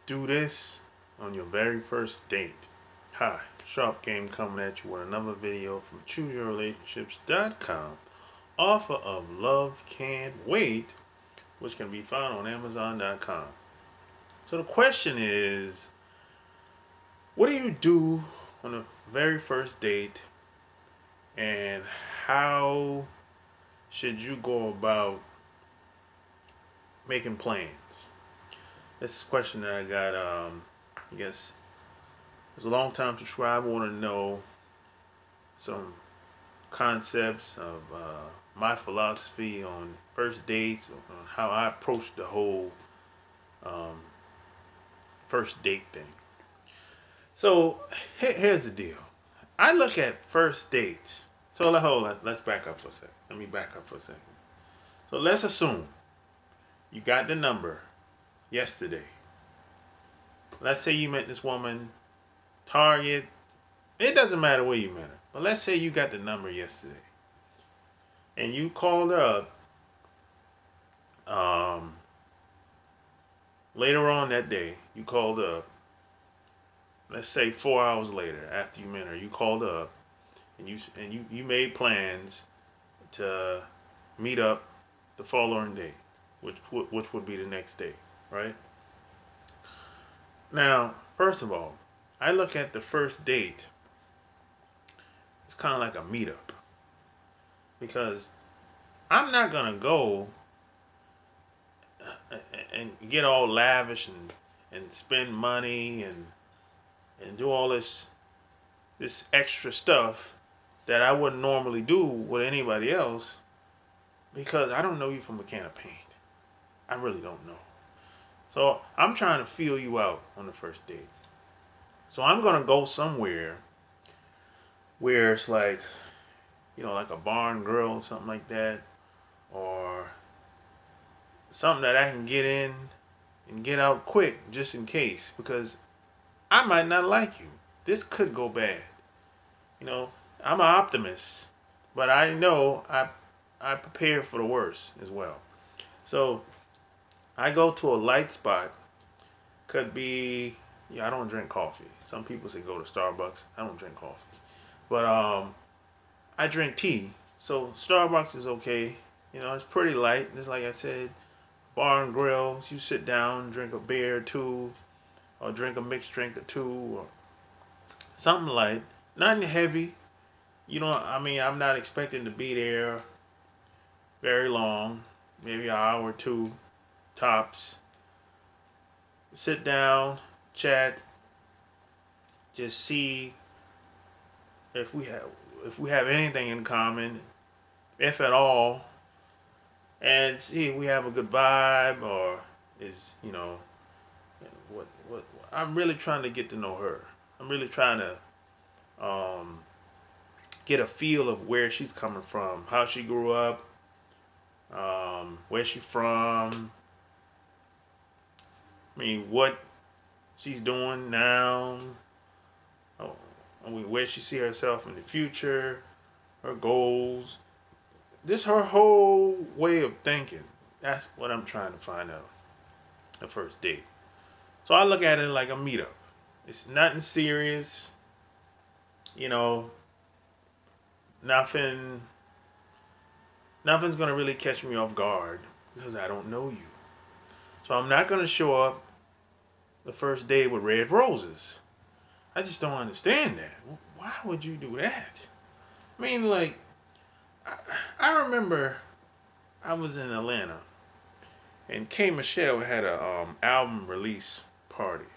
do this on your very first date? Hi, Sharp Game coming at you with another video from ChooseYourRelationships.com. Offer of Love Can't Wait, which can be found on Amazon.com. So the question is, what do you do on the very first date, and how should you go about making plans? This is a question that I got, I guess, it's a long time subscriber. I want to know some concepts of my philosophy on first dates, on how I approach the whole first date thing. So here's the deal. I look at first dates. So let's back up for a second. Let me back up for a second. So let's assume you got the number yesterday. Let's say you met this woman, Target. It doesn't matter where you met her. But let's say you got the number yesterday. And you called her up later on that day. You called her up. Let's say 4 hours later after you met her. You called her up and you made plans to meet up the following day, which would be the next day, right? Now, first of all, I look at the first date, it's kind of like a meetup, because I'm not gonna go and get all lavish and spend money and do all this extra stuff that I wouldn't normally do with anybody else, because I don't know you from a can of paint. I really don't know. So I'm trying to feel you out on the first date. So I'm gonna go somewhere where it's like, like a barn grill or something like that, or something that I can get in and get out quick just in case, because I might not like you. This could go bad. I'm an optimist, but I know I prepare for the worst as well. So I go to a light spot. Could be, I don't drink coffee. Some people say go to Starbucks. I don't drink coffee. But I drink tea. So Starbucks is okay. It's pretty light. Just like I said, bar and grills. You sit down, drink a beer or two, or drink a mixed drink or two, or something light. Nothing heavy. I'm not expecting to be there very long. Maybe an hour or two, tops. Sit down, chat, just see if we have anything in common, if at all, and see if we have a good vibe, or is what I'm really trying to get to know her. I'm really trying to get a feel of where she's coming from, how she grew up, where she's from. What she's doing now. Where she see herself in the future, her goals. This her whole way of thinking. That's what I'm trying to find out. The first date. So I look at it like a meetup. It's nothing serious. Nothing's gonna really catch me off guard because I don't know you. So I'm not gonna show up the first day with red roses. I just don't understand that. Why would you do that? I remember I was in Atlanta and K Michelle had a album release party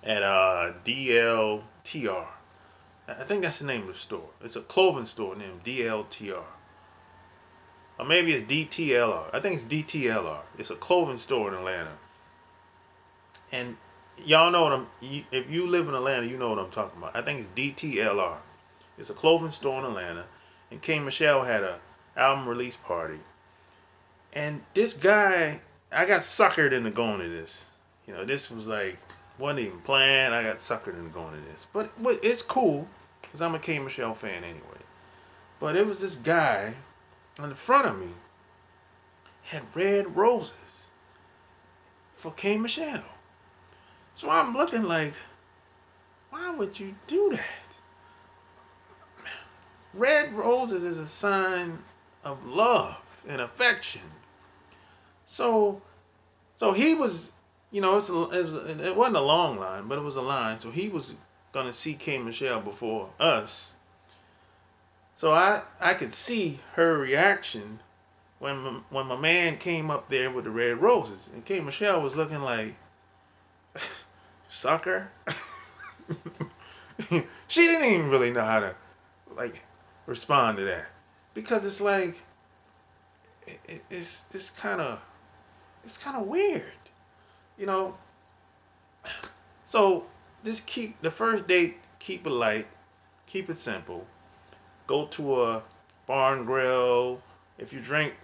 at DLTR. I think that's the name of the store. It's a clothing store named DLTR. Or maybe it's DTLR. I think it's DTLR. It's a clothing store in Atlanta. And y'all know if you live in Atlanta, you know what I'm talking about. I think it's DTLR. It's a clothing store in Atlanta. And K Michelle had a album release party. And this guy, I got suckered into going to this. This was wasn't even planned. I got suckered into going to this. But it's cool, because I'm a K Michelle fan anyway. But it was this guy in the front of me had red roses for K Michelle. So I'm looking like, why would you do that? Red roses is a sign of love and affection. So, so he was, you know, it wasn't a long line, but it was a line. So he was gonna see K Michelle before us. So I could see her reaction when my man came up there with the red roses, and K Michelle was looking like, sucker. She didn't even really know how to like respond to that, because it's like it's kind of weird, you know. So just keep the first date, keep it light, keep it simple. Go to a bar and grill. If you drink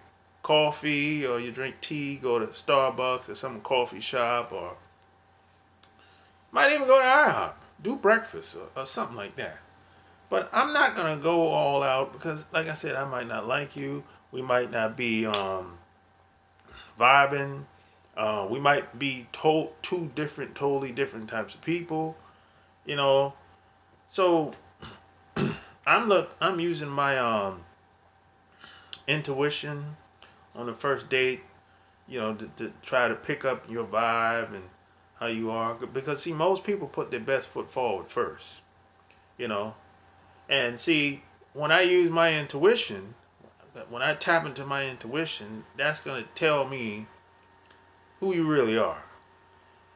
coffee or you drink tea, go to Starbucks or some coffee shop, or might even go to IHOP. Do breakfast or something like that. But I'm not gonna go all out, because, like I said, I might not like you. We might not be vibing. We might be two totally different types of people. You know. So I'm using my intuition on the first date. You know, to try to pick up your vibe and how you are, because see, most people put their best foot forward first. You know. And see, when I use my intuition, when I tap into my intuition, that's going to tell me who you really are.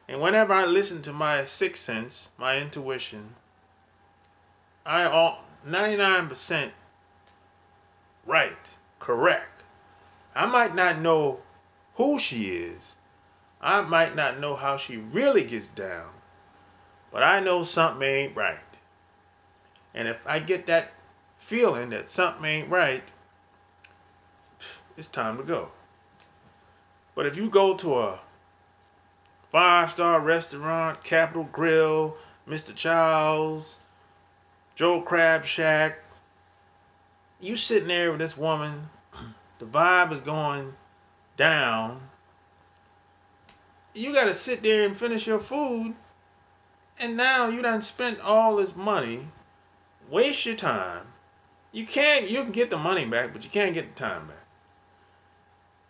And whenever I listen to my sixth sense, my intuition, I all 99% right, correct. I might not know who she is. I might not know how she really gets down. But I know something ain't right. And if I get that feeling that something ain't right, it's time to go. But if you go to a 5-star restaurant, Capitol Grill, Mr. Chow's, Joe Crab Shack, you sitting there with this woman, the vibe is going down. You gotta sit there and finish your food, and now you done spent all this money. Waste your time. You can get the money back, but you can't get the time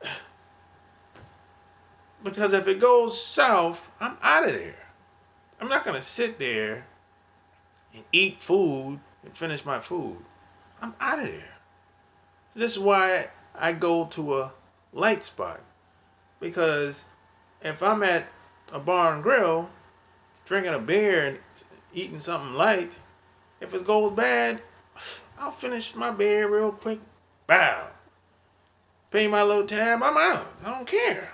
back. Because if it goes south, I'm out of there. I'm not gonna sit there and eat food and finish my food. I'm out of there. So this is why I go to a light spot. Because if I'm at a bar and grill, drinking a beer and eating something light, if it goes bad, I'll finish my beer real quick. Bow. Pay my little tab, I'm out. I don't care.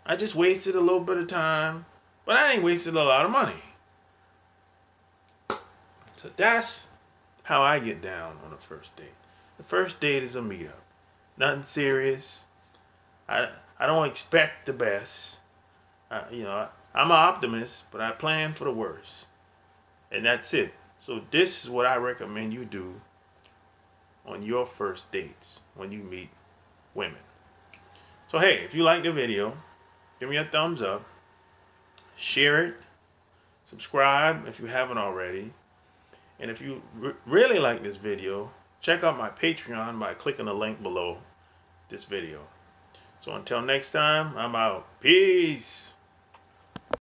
I just wasted a little bit of time, but I ain't wasted a lot of money. So that's how I get down on a first date. The first date is a meetup. Nothing serious. I don't expect the best. You know, I'm an optimist, but I plan for the worst. And that's it. So this is what I recommend you do on your first dates when you meet women. So hey, if you like the video, give me a thumbs up, share it, subscribe if you haven't already, and if you really like this video, check out my Patreon by clicking the link below this video. So until next time, I'm out. Peace.